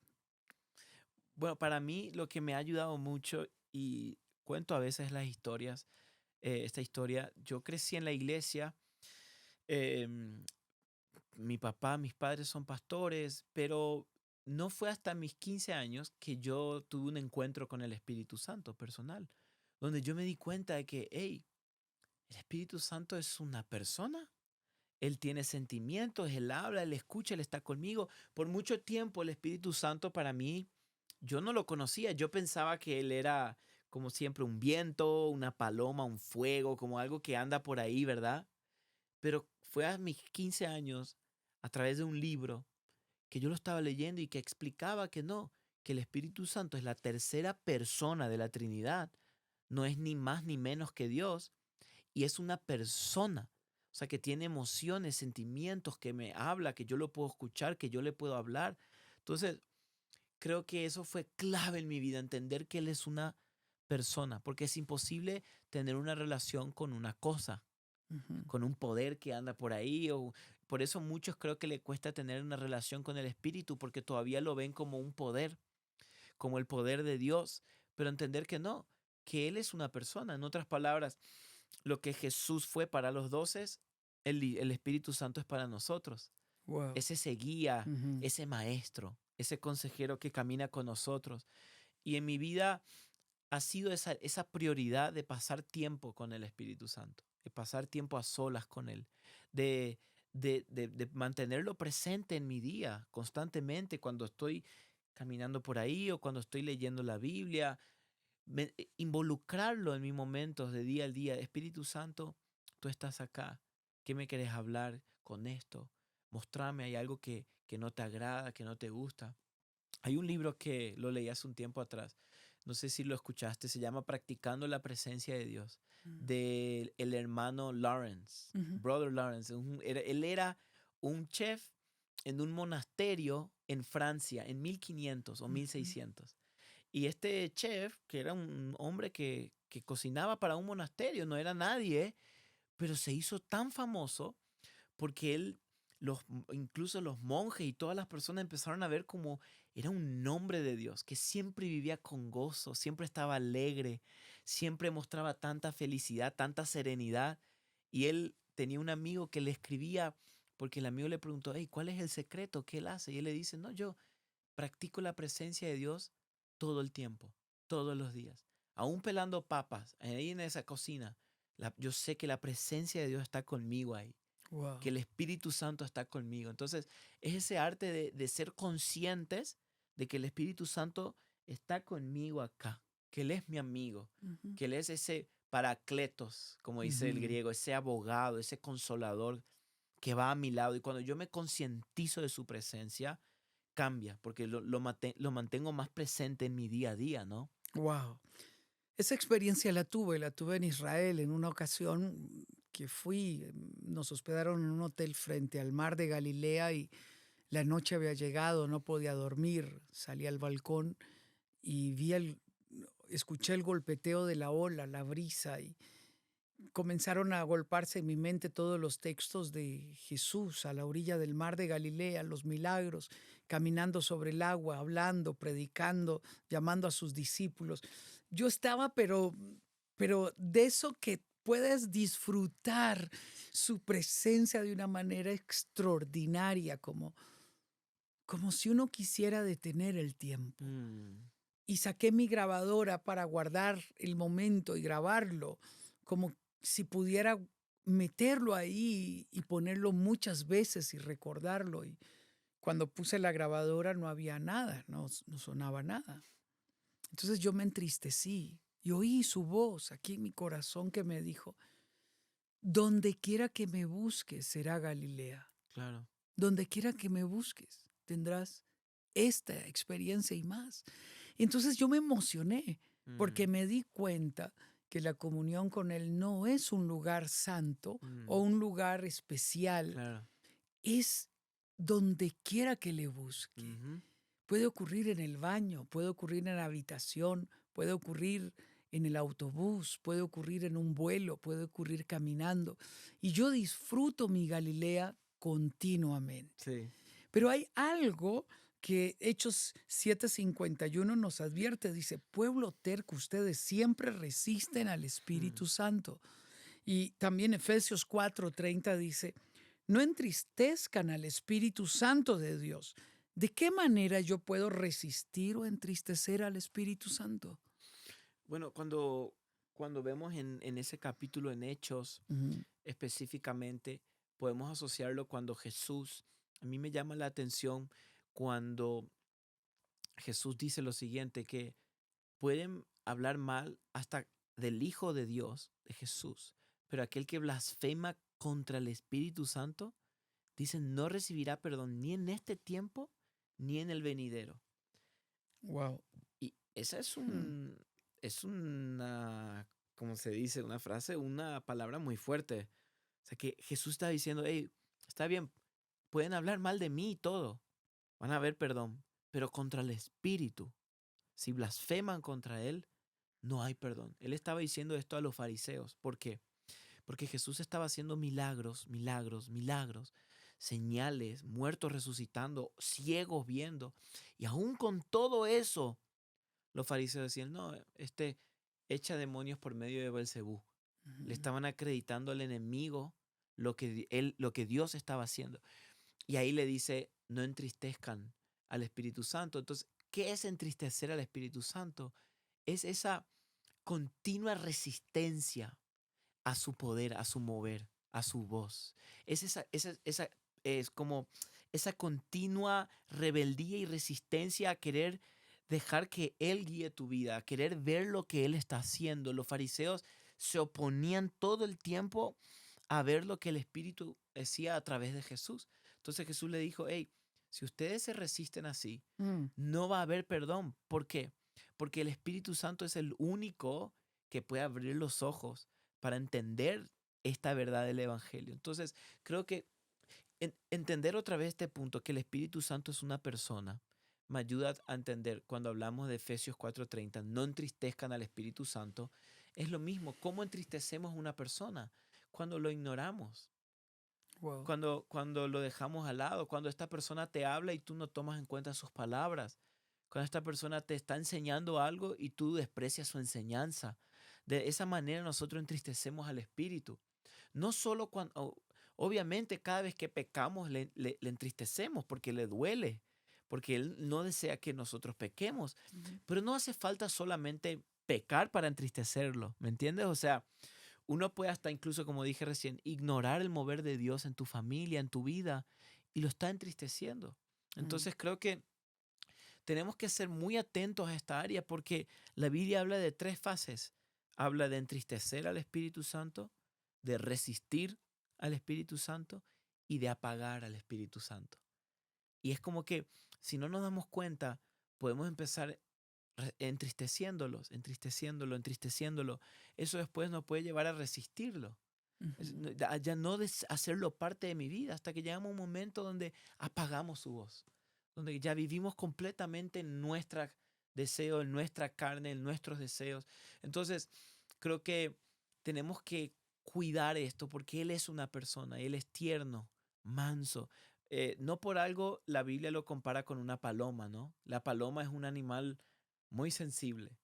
A: Bueno, para mí lo que me ha ayudado mucho y cuento a veces las historias, esta historia, yo crecí en la iglesia, em, mi papá, mis padres son pastores, pero no fue hasta mis 15 años que yo tuve un encuentro con el Espíritu Santo personal, donde yo me di cuenta de que, hey, el Espíritu Santo es una persona. Él tiene sentimientos, Él habla, Él escucha, Él está conmigo. Por mucho tiempo el Espíritu Santo para mí, yo no lo conocía. Yo pensaba que Él era como siempre un viento, una paloma, un fuego, como algo que anda por ahí, ¿verdad? Pero fue a mis 15 años, a través de un libro, que yo lo estaba leyendo y que explicaba que no, que el Espíritu Santo es la tercera persona de la Trinidad. no es ni más ni menos que Dios y es una persona. O sea, que tiene emociones, sentimientos, que me habla, que yo lo puedo escuchar, que yo le puedo hablar. Entonces, creo que eso fue clave en mi vida, entender que Él es una persona, porque es imposible tener una relación con una cosa,
B: Ujú.
A: con un poder que anda por ahí. Por eso muchos creo que le cuesta tener una relación con el Espíritu, porque todavía lo ven como un poder, como el poder de Dios, pero entender que no, que Él es una persona. En otras palabras, lo que Jesús fue para los 12, el Espíritu Santo es para nosotros.
B: Wow.
A: Es ese guía,
B: Ujú.
A: ese maestro, ese consejero que camina con nosotros. Y en mi vida ha sido esa prioridad de pasar tiempo con el Espíritu Santo, de pasar tiempo a solas con Él, de, de mantenerlo presente en mi día constantemente cuando estoy caminando por ahí o cuando estoy leyendo la Biblia, involucrarlo en mis momentos de día al día. Espíritu Santo, tú estás acá. ¿Qué me querés hablar con esto? Mostrame, hay algo que no te agrada, que no te gusta. Hay un libro que lo leí hace un tiempo atrás, no sé si lo escuchaste, se llama Practicando la Presencia de Dios,
B: Mm.
A: del el hermano Lawrence,
B: Ujú.
A: Brother Lawrence. Él era un chef en un monasterio en Francia en 1500 o
B: Ujú.
A: 1600. Y este chef, que era un hombre que cocinaba para un monasterio, no era nadie, pero se hizo tan famoso porque él, incluso los monjes y todas las personas empezaron a ver como era un hombre de Dios, que siempre vivía con gozo, siempre estaba alegre, siempre mostraba tanta felicidad, tanta serenidad. Y él tenía un amigo que le escribía, porque el amigo le preguntó, hey, ¿cuál es el secreto? ¿Qué él hace? Y él le dice, no, yo practico la presencia de Dios todo el tiempo, todos los días. Aún pelando papas, ahí en esa cocina, yo sé que la presencia de Dios está conmigo ahí, que
B: Wow.
A: el Espíritu Santo está conmigo. Entonces, es ese arte de ser conscientes de que el Espíritu Santo está conmigo acá, que Él es mi amigo,
B: Ujú.
A: que Él es ese paracletos, como dice el
B: Ujú.
A: griego, ese abogado, ese consolador que va a mi lado. Y cuando yo me concientizo de su presencia, cambia, porque lo mantengo más presente en mi día a día, ¿no?
B: Wow. Esa experiencia la tuve en Israel en una ocasión que fui, nos hospedaron en un hotel frente al mar de Galilea y la noche había llegado, no podía dormir, salí al balcón y escuché el golpeteo de la ola, la brisa y comenzaron a golparse en mi mente todos los textos de Jesús a la orilla del mar de Galilea, los milagros, caminando sobre el agua, hablando, predicando, llamando a sus discípulos. Yo estaba, pero de eso que puedes disfrutar su presencia de una manera extraordinaria, como si uno quisiera detener el tiempo.
A: Mm,
B: Y saqué mi grabadora para guardar el momento y grabarlo, como si pudiera meterlo ahí y ponerlo muchas veces y recordarlo. Y cuando puse la grabadora no había nada, no sonaba nada. Entonces yo me entristecí y oí su voz aquí en mi corazón que me dijo, donde quiera que me busques será Galilea,
A: claro.
B: donde quiera que me busques tendrás esta experiencia y más. Entonces yo me emocioné porque
A: Mm,
B: me di cuenta que la comunión con Él no es un lugar santo o
A: mm,
B: un lugar especial,
A: claro.
B: es donde quiera que le busque.
A: Ujú,
B: Puede ocurrir en el baño, puede ocurrir en la habitación, puede ocurrir en el autobús, puede ocurrir en un vuelo, puede ocurrir caminando. Y yo disfruto mi Galilea continuamente.
A: sí.
B: Pero hay algo que Hechos 7:51 nos advierte, dice, pueblo terco, ustedes siempre resisten al
A: Mm.
B: Espíritu Santo. Y también Efesios 4:30 dice, no entristezcan al Espíritu Santo de Dios. ¿De qué manera yo puedo resistir o entristecer al Espíritu Santo?
A: Bueno, cuando vemos en ese capítulo en Hechos
B: Ujú.
A: específicamente, podemos asociarlo cuando Jesús, a mí me llama la atención cuando Jesús dice lo siguiente, que pueden hablar mal hasta del Hijo de Dios, de Jesús, pero aquel que blasfema contra el Espíritu Santo, dice, no recibirá perdón ni en este tiempo ni en el venidero.
B: Wow.
A: Y esa es
B: Hmm.
A: es una, como se dice, una frase, una palabra muy fuerte. O sea, que Jesús está diciendo, hey, está bien, pueden hablar mal de mí y todo, van a haber perdón, pero contra el Espíritu, si blasfeman contra Él, no hay perdón. Él estaba diciendo esto a los fariseos. ¿Por qué? Porque Jesús estaba haciendo milagros, milagros, milagros, señales, muertos resucitando, ciegos viendo. Y aún con todo eso, los fariseos decían, no, este echa demonios por medio de Belcebú. Le
B: Ujú.
A: estaban acreditando al enemigo lo que Dios estaba haciendo. Y ahí le dice, no entristezcan al Espíritu Santo. Entonces, ¿qué es entristecer al Espíritu Santo? Es esa continua resistencia a su poder, a su mover, a su voz. Es es como esa continua rebeldía y resistencia a querer dejar que Él guíe tu vida, a querer ver lo que Él está haciendo. Los fariseos se oponían todo el tiempo a ver lo que el Espíritu decía a través de Jesús. Entonces Jesús le dijo, hey, si ustedes se resisten así,
B: Mm,
A: no va a haber perdón. ¿Por qué? Porque el Espíritu Santo es el único que puede abrir los ojos para entender esta verdad del Evangelio. Entonces, creo que entender otra vez este punto, que el Espíritu Santo es una persona, me ayuda a entender cuando hablamos de Efesios 4:30, no entristezcan al Espíritu Santo, es lo mismo. ¿Cómo entristecemos a una persona? Cuando lo ignoramos,
B: wow.
A: cuando lo dejamos al lado, cuando esta persona te habla y tú no tomas en cuenta sus palabras, cuando esta persona te está enseñando algo y tú desprecias su enseñanza. De esa manera nosotros entristecemos al Espíritu. No solo cuando, obviamente cada vez que pecamos le entristecemos porque le duele, porque Él no desea que nosotros pequemos,
B: Ujú.
A: pero no hace falta solamente pecar para entristecerlo, ¿me entiendes? O sea, uno puede hasta incluso, como dije recién, ignorar el mover de Dios en tu familia, en tu vida, y lo está entristeciendo.
B: Mm,
A: Entonces creo que tenemos que ser muy atentos a esta área porque la Biblia habla de tres fases. Habla de entristecer al Espíritu Santo, de resistir al Espíritu Santo y de apagar al Espíritu Santo. Y es como que si no nos damos cuenta, podemos empezar entristeciéndolos, entristeciéndolo, entristeciéndolo. Eso después nos puede llevar a resistirlo.
B: ujú.
A: Ya no hacerlo parte de mi vida hasta que llegamos a un momento donde apagamos su voz, donde ya vivimos completamente en nuestra deseo, en nuestra carne, en nuestros deseos. Entonces, creo que tenemos que cuidar esto porque Él es una persona, Él es tierno, manso. No por algo la Biblia lo compara con una paloma, ¿no? La paloma es un animal muy sensible.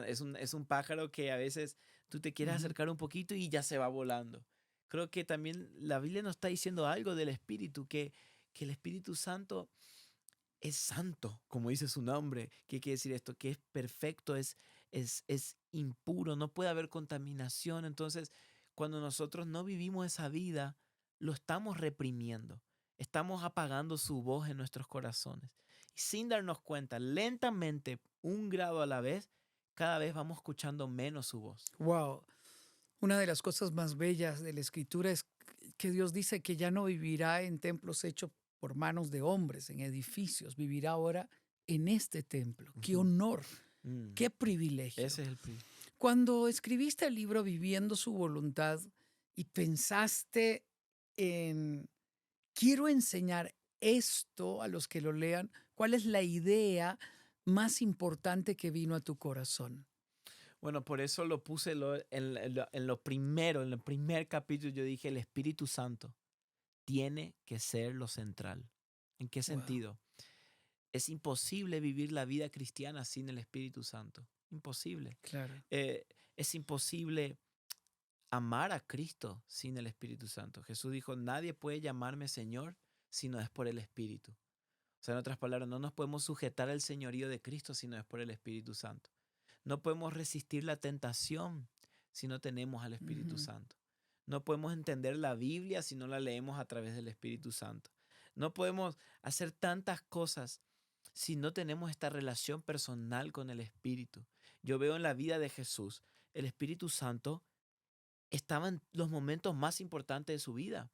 A: Es un pájaro que a veces tú te quieres
B: Ujú.
A: acercar un poquito y ya se va volando. Creo que también la Biblia nos está diciendo algo del Espíritu, que el Espíritu Santo es santo, como dice su nombre. ¿Qué quiere decir esto? Que es perfecto, es impuro, no puede haber contaminación. Entonces, cuando nosotros no vivimos esa vida, lo estamos reprimiendo. Estamos apagando su voz en nuestros corazones. Y sin darnos cuenta, lentamente, un grado a la vez, cada vez vamos escuchando menos su voz.
B: Wow. Una de las cosas más bellas de la escritura es que Dios dice que ya no vivirá en templos hechos por manos de hombres, en edificios, vivirá ahora en este templo. Qué
A: Ujú.
B: honor,
A: Mm,
B: qué privilegio.
A: ese es el pri.
B: Cuando escribiste el libro Viviendo su voluntad y pensaste en, quiero enseñar esto a los que lo lean, ¿cuál es la idea más importante que vino a tu corazón?
A: Bueno, por eso lo puse en lo primero, en el primer capítulo, yo dije, el Espíritu Santo tiene que ser lo central. ¿En qué
B: Wow,
A: sentido? Es imposible vivir la vida cristiana sin el Espíritu Santo. Imposible.
B: claro.
A: Es imposible amar a Cristo sin el Espíritu Santo. Jesús dijo, nadie puede llamarme Señor si no es por el Espíritu. O sea, en otras palabras, no nos podemos sujetar al señorío de Cristo si no es por el Espíritu Santo. No podemos resistir la tentación si no tenemos al Espíritu
B: Ujú,
A: Santo. No podemos entender la Biblia si no la leemos a través del Espíritu Santo. No podemos hacer tantas cosas si no tenemos esta relación personal con el Espíritu. Yo veo en la vida de Jesús, el Espíritu Santo estaba en los momentos más importantes de su vida.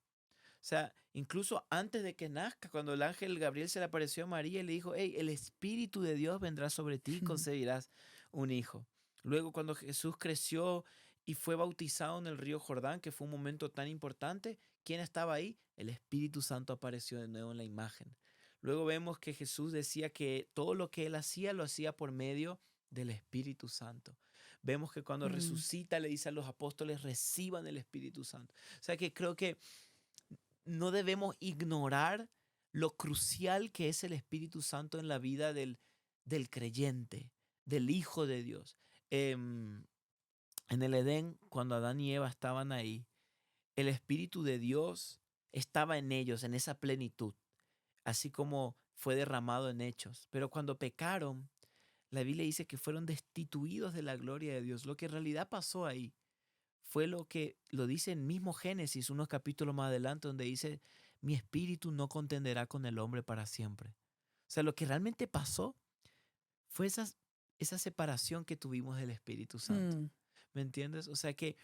A: O sea, incluso antes de que nazca, cuando el ángel Gabriel se le apareció a María y le dijo, hey, el Espíritu de Dios vendrá sobre ti y
B: ujú,
A: concebirás un hijo. Luego, cuando Jesús creció y fue bautizado en el río Jordán, que fue un momento tan importante, ¿quién estaba ahí? El Espíritu Santo apareció de nuevo en la imagen. Luego vemos que Jesús decía que todo lo que él hacía lo hacía por medio del Espíritu Santo. Vemos que cuando
B: Mm,
A: resucita le dice a los apóstoles, reciban el Espíritu Santo. O sea que creo que no debemos ignorar lo crucial que es el Espíritu Santo en la vida del creyente, del Hijo de Dios. Em, en el Edén, cuando Adán y Eva estaban ahí, el Espíritu de Dios estaba en ellos, en esa plenitud, así como fue derramado en Hechos. Pero cuando pecaron, la Biblia dice que fueron destituidos de la gloria de Dios. Lo que en realidad pasó ahí fue lo que lo dice en mismo Génesis, unos capítulos más adelante, donde dice, mi espíritu no contenderá con el hombre para siempre. O sea, lo que realmente pasó fue esa separación que tuvimos del Espíritu Santo.
B: mm,
A: ¿Me entiendes? O sea que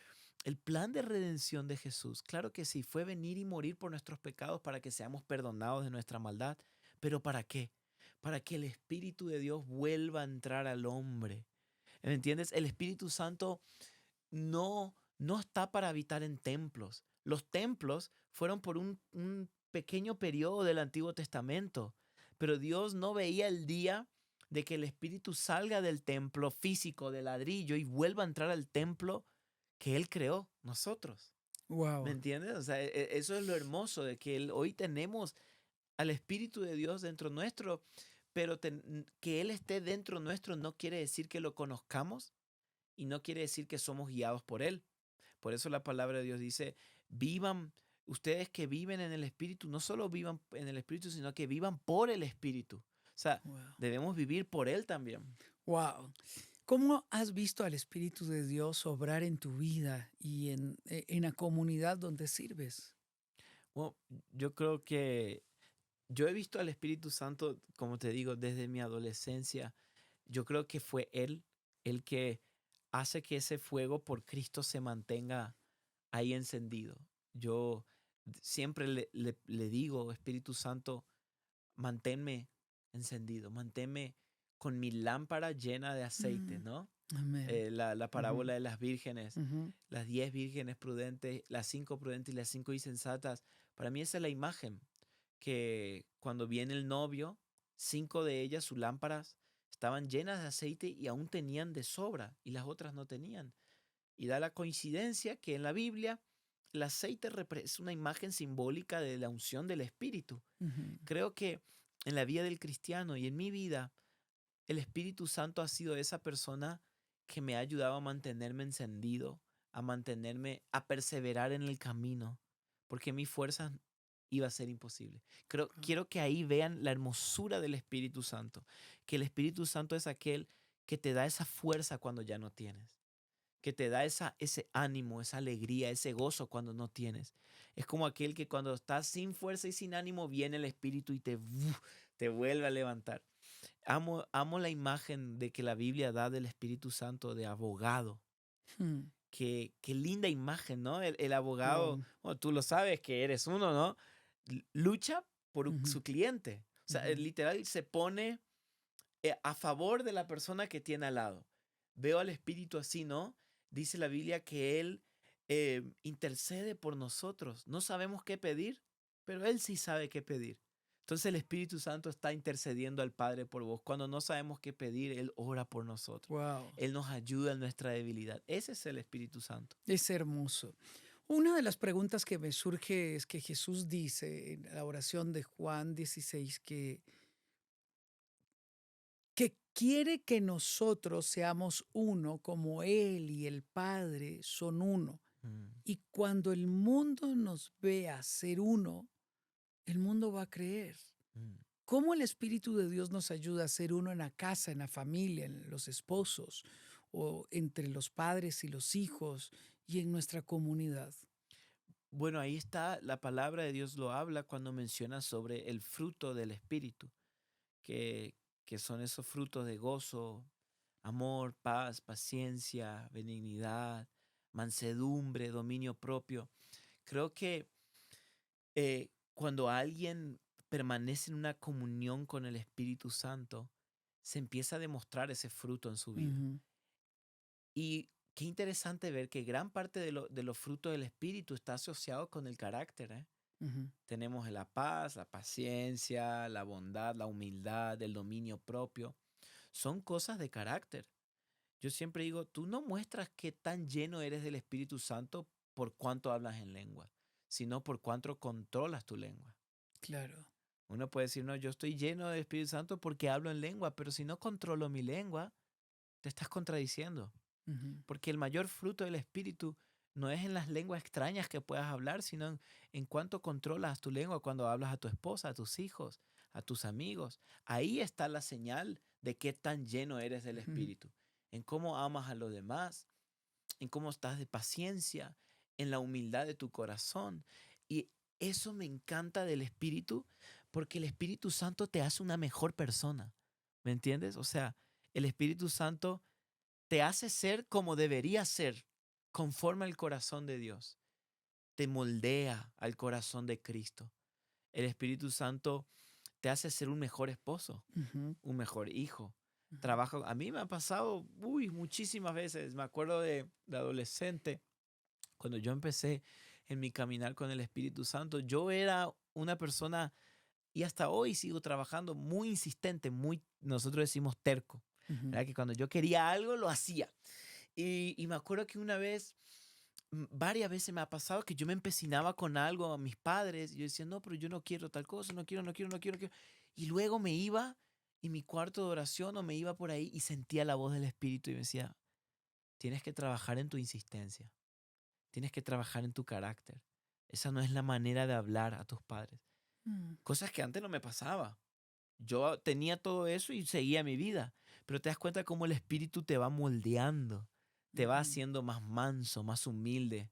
A: el plan de redención de Jesús, claro que sí, fue venir y morir por nuestros pecados para que seamos perdonados de nuestra maldad, pero ¿para qué? Para que el Espíritu de Dios vuelva a entrar al hombre. ¿Me entiendes? El Espíritu Santo no está para habitar en templos. Los templos fueron por un pequeño periodo del Antiguo Testamento, pero Dios no veía el día de que el Espíritu salga del templo físico de ladrillo y vuelva a entrar al templo que Él creó, nosotros. ¿Me
B: wow.
A: entiendes? O sea, eso es lo hermoso de que hoy tenemos al Espíritu de Dios dentro nuestro, pero que Él esté dentro nuestro no quiere decir que lo conozcamos y no quiere decir que somos guiados por Él. Por eso la palabra de Dios dice, vivan, ustedes que viven en el Espíritu, no solo vivan en el Espíritu, sino que vivan por el Espíritu. O sea,
B: Wow.
A: debemos vivir por Él también.
B: Wow. ¿Cómo has visto al Espíritu de Dios obrar en tu vida y en la comunidad donde sirves?
A: Bueno, yo creo que yo he visto al Espíritu Santo, como te digo, desde mi adolescencia. Yo creo que fue Él el que hace que ese fuego por Cristo se mantenga ahí encendido. Yo siempre le digo, Espíritu Santo, manténme encendido, manténme con mi lámpara llena de aceite,
B: Mm,
A: ¿no?
B: amén.
A: La
B: Ujú,
A: parábola de las vírgenes,
B: ujú,
A: las 10 vírgenes prudentes, las 5 prudentes y las 5 insensatas. Para mí esa es la imagen que cuando viene el novio, 5 de ellas, sus lámparas, estaban llenas de aceite y aún tenían de sobra y las otras no tenían. Y da la coincidencia que en la Biblia el aceite es una imagen simbólica de la unción del Espíritu.
B: ujú.
A: Creo que en la vida del cristiano y en mi vida, el Espíritu Santo ha sido esa persona que me ha ayudado a mantenerme encendido, a mantenerme, a perseverar en el camino, porque mi fuerza iba a ser imposible. Quiero que ahí vean la hermosura del Espíritu Santo, que el Espíritu Santo es aquel que te da esa fuerza cuando ya no tienes, que te da ese ánimo, esa alegría, ese gozo cuando no tienes. Es como aquel que cuando estás sin fuerza y sin ánimo viene el Espíritu y te vuelve a levantar. Amo la imagen de que la Biblia da del Espíritu Santo de abogado.
B: Mm,
A: Qué linda imagen, ¿no? El
B: wow.
A: abogado, bueno, tú lo sabes que eres uno, ¿no? Lucha por
B: Ujú,
A: su cliente. O sea,
B: ujú,
A: literal se pone a favor de la persona que tiene al lado. Veo al Espíritu así, ¿no? Dice la Biblia que Él intercede por nosotros. No sabemos qué pedir, pero Él sí sabe qué pedir. Entonces el Espíritu Santo está intercediendo al Padre por vos. Cuando no sabemos qué pedir, Él ora por nosotros.
B: wow.
A: Él nos ayuda en nuestra debilidad. Ese es el Espíritu Santo.
B: Es hermoso. Una de las preguntas que me surge es que Jesús dice en la oración de Juan 16 que quiere que nosotros seamos uno como Él y el Padre son uno.
A: Mm,
B: Y cuando el mundo nos vea ser uno, el mundo va a creer.
A: mm.
B: ¿Cómo el Espíritu de Dios nos ayuda a ser uno en la casa, en la familia, en los esposos, o entre los padres y los hijos y en nuestra comunidad?
A: Bueno, ahí está, la palabra de Dios lo habla cuando menciona sobre el fruto del Espíritu, que, que son esos frutos de gozo, amor, paz, paciencia, benignidad, mansedumbre, dominio propio. Creo que cuando alguien permanece en una comunión con el Espíritu Santo, se empieza a demostrar ese fruto en su vida.
B: Ujú,
A: Y qué interesante ver que gran parte de los frutos del Espíritu está asociado con el carácter, ¿eh?
B: Ujú.
A: Tenemos la paz, la paciencia, la bondad, la humildad, el dominio propio. Son cosas de carácter. Yo siempre digo, tú no muestras qué tan lleno eres del Espíritu Santo por cuánto hablas en lengua, sino por cuánto controlas tu lengua.
B: Claro.
A: Uno puede decir, no, yo estoy lleno del Espíritu Santo porque hablo en lengua, pero si no controlo mi lengua, te estás contradiciendo.
B: Ujú.
A: Porque el mayor fruto del Espíritu no es en las lenguas extrañas que puedas hablar, sino en cuánto controlas tu lengua cuando hablas a tu esposa, a tus hijos, a tus amigos. Ahí está la señal de qué tan lleno eres del
B: Ujú.
A: Espíritu. En cómo amas a los demás, en cómo estás de paciencia, en la humildad de tu corazón. Y eso me encanta del Espíritu, porque el Espíritu Santo te hace una mejor persona. ¿Me entiendes? O sea, el Espíritu Santo te hace ser como debería ser, conforme al corazón de Dios. Te moldea al corazón de Cristo. El Espíritu Santo te hace ser un mejor esposo,
B: Ujú.
A: un mejor hijo.
B: Ujú.
A: Trabajo, a mí me ha pasado, muchísimas veces. Me acuerdo de adolescente, cuando yo empecé en mi caminar con el Espíritu Santo, yo era una persona, y hasta hoy sigo trabajando, muy insistente, muy, nosotros decimos terco,
B: Ujú.
A: ¿verdad? Que cuando yo quería algo, lo hacía. Y me acuerdo que una vez, varias veces me ha pasado que yo me empecinaba con algo a mis padres y yo decía, no, pero yo no quiero tal cosa, no quiero, no quiero, no quiero, no quiero. Y luego me iba en mi cuarto de oración o me iba por ahí y sentía la voz del Espíritu y me decía, tienes que trabajar en tu insistencia, tienes que trabajar en tu carácter. Esa no es la manera de hablar a tus padres.
B: Mm.
A: Cosas que antes no me pasaba. Yo tenía todo eso y seguía mi vida, pero te das cuenta cómo el Espíritu te va moldeando, te va
B: Ujú.
A: haciendo más manso, más humilde,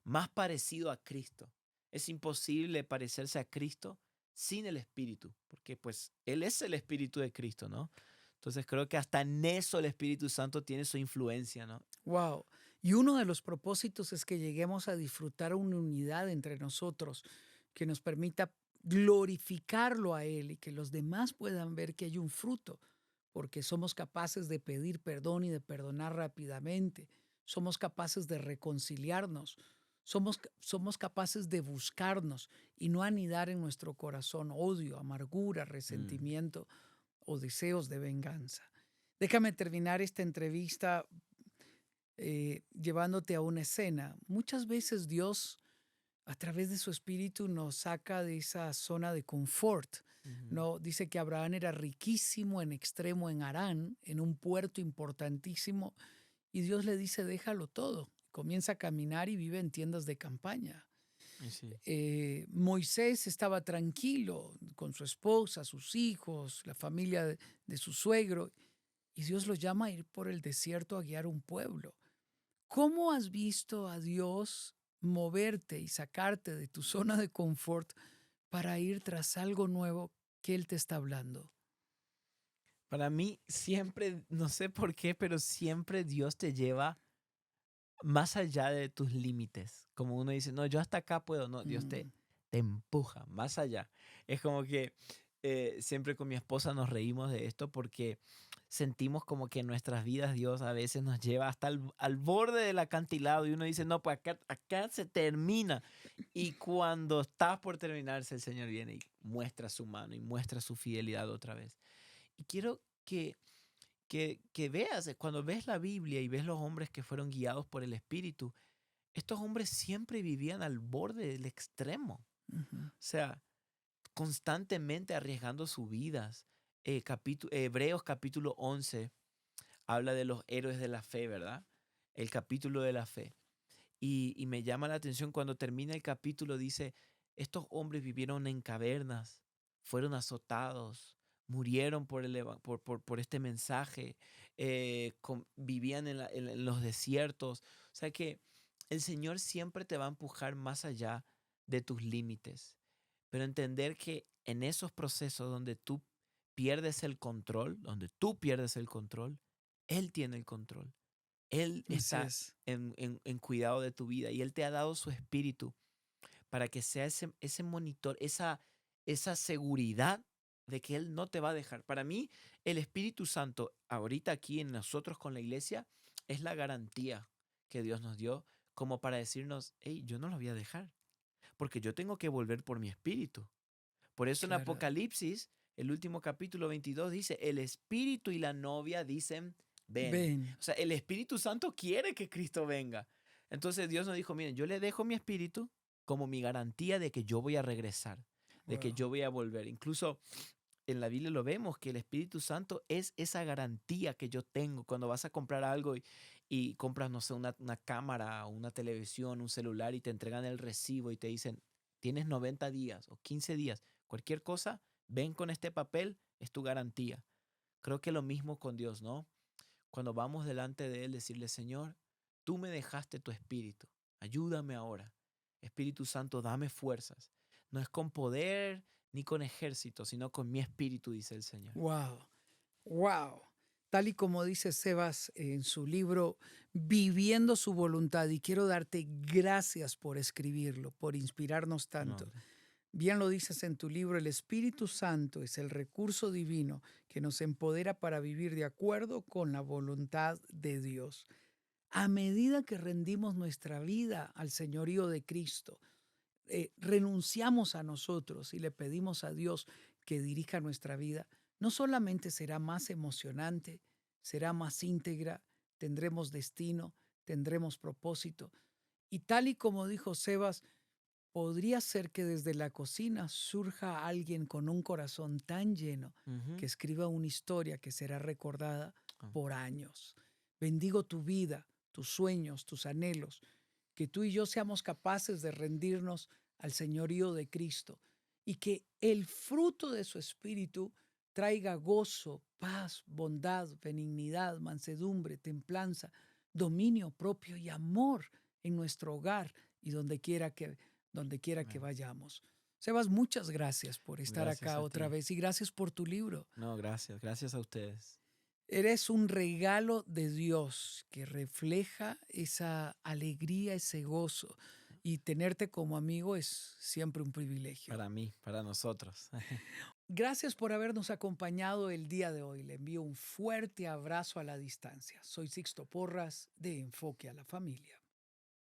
A: más parecido a Cristo. Es imposible parecerse a Cristo sin el Espíritu, porque pues Él es el Espíritu de Cristo, ¿no? Entonces creo que hasta en eso el Espíritu Santo tiene su influencia, ¿no?
B: Wow. Y uno de los propósitos es que lleguemos a disfrutar una unidad entre nosotros que nos permita glorificarlo a Él y que los demás puedan ver que hay un fruto, porque somos capaces de pedir perdón y de perdonar rápidamente. Somos capaces de reconciliarnos. Somos capaces de buscarnos y no anidar en nuestro corazón odio, amargura,
A: Mm,
B: resentimiento o deseos de venganza. Déjame terminar esta entrevista llevándote a una escena. Muchas veces Dios, a través de su espíritu, nos saca de esa zona de confort.
A: ujú,
B: No, dice que Abraham era riquísimo en extremo en Harán, en un puerto importantísimo, y Dios le dice, déjalo todo. Comienza a caminar y vive en tiendas de campaña.
A: y sí.
B: Moisés estaba tranquilo con su esposa, sus hijos, la familia de su suegro, y Dios lo llama a ir por el desierto a guiar un pueblo. ¿Cómo has visto a Dios moverte y sacarte de tu zona de confort para ir tras algo nuevo que Él te está hablando?
A: Para mí siempre, no sé por qué, pero siempre Dios te lleva más allá de tus límites. Como uno dice, no, yo hasta acá puedo, no, Dios
B: Mm.
A: te empuja más allá. Es como que siempre con mi esposa nos reímos de esto porque sentimos como que en nuestras vidas Dios a veces nos lleva hasta al borde del acantilado y uno dice, no, pues acá se termina. Y cuando estás por terminarse, el Señor viene y muestra su mano y muestra su fidelidad otra vez. Y quiero que veas, cuando ves la Biblia y ves los hombres que fueron guiados por el Espíritu, estos hombres siempre vivían al borde del extremo.
B: Ujú.
A: O sea, constantemente arriesgando sus vidas. Hebreos capítulo 11 habla de los héroes de la fe, ¿verdad? El capítulo de la fe. Y me llama la atención cuando termina el capítulo, dice, estos hombres vivieron en cavernas, fueron azotados, murieron por este mensaje, vivían en los desiertos. O sea que el Señor siempre te va a empujar más allá de tus límites, pero entender que en esos procesos donde tú pierdes el control, donde tú pierdes el control, Él tiene el control. Él
B: Así
A: está
B: es.
A: en cuidado de tu vida y Él te ha dado su espíritu para que sea ese monitor, esa seguridad de que Él no te va a dejar. Para mí, el Espíritu Santo, ahorita aquí en nosotros con la iglesia, es la garantía que Dios nos dio como para decirnos, hey, yo no los voy a dejar, porque yo tengo que volver por mi espíritu. Por eso en
B: Claro.
A: Apocalipsis, el último capítulo 22 dice, el espíritu y la novia dicen, ven.
B: Ven.
A: O sea, el Espíritu Santo quiere que Cristo venga. Entonces Dios nos dijo, miren, yo le dejo mi espíritu como mi garantía de que yo voy a regresar, de que
B: Wow.
A: yo voy a volver. Incluso en la Biblia lo vemos, que el Espíritu Santo es esa garantía que yo tengo cuando vas a comprar algo y compras, no sé, una cámara, una televisión, un celular y te entregan el recibo y te dicen, tienes 90 días o 15 días, cualquier cosa, ven con este papel, es tu garantía. Creo que lo mismo con Dios, ¿no? Cuando vamos delante de Él, decirle, Señor, tú me dejaste tu Espíritu, ayúdame ahora. Espíritu Santo, dame fuerzas. No es con poder ni con ejército, sino con mi espíritu, dice el Señor.
B: Wow. Wow. Tal y como dice Sebas en su libro Viviendo su voluntad, y quiero darte gracias por escribirlo, por inspirarnos
A: No,
B: tanto.
A: hombre.
B: Bien lo dices en tu libro, el Espíritu Santo es el recurso divino que nos empodera para vivir de acuerdo con la voluntad de Dios. A medida que rendimos nuestra vida al señorío de Cristo, renunciamos a nosotros y le pedimos a Dios que dirija nuestra vida, no solamente será más emocionante, será más íntegra, tendremos destino, tendremos propósito. Y tal y como dijo Sebas, podría ser que desde la cocina surja alguien con un corazón tan lleno que
A: Ujú.
B: escriba una historia que será recordada
A: Ah,
B: por años. Bendigo tu vida, tus sueños, tus anhelos, que tú y yo seamos capaces de rendirnos al señorío de Cristo y que el fruto de su espíritu traiga gozo, paz, bondad, benignidad, mansedumbre, templanza, dominio propio y amor en nuestro hogar y donde quiera que
A: amén.
B: vayamos. Sebas, muchas gracias por estar
A: Gracias
B: acá
A: a
B: otra
A: ti.
B: vez y gracias por tu libro.
A: No, gracias. Gracias a ustedes.
B: Eres un regalo de Dios que refleja esa alegría, ese gozo. Y tenerte como amigo es siempre un privilegio.
A: Para mí, para nosotros.
B: Gracias por habernos acompañado el día de hoy. Le envío un fuerte abrazo a la distancia. Soy Sixto Porras de Enfoque a la Familia.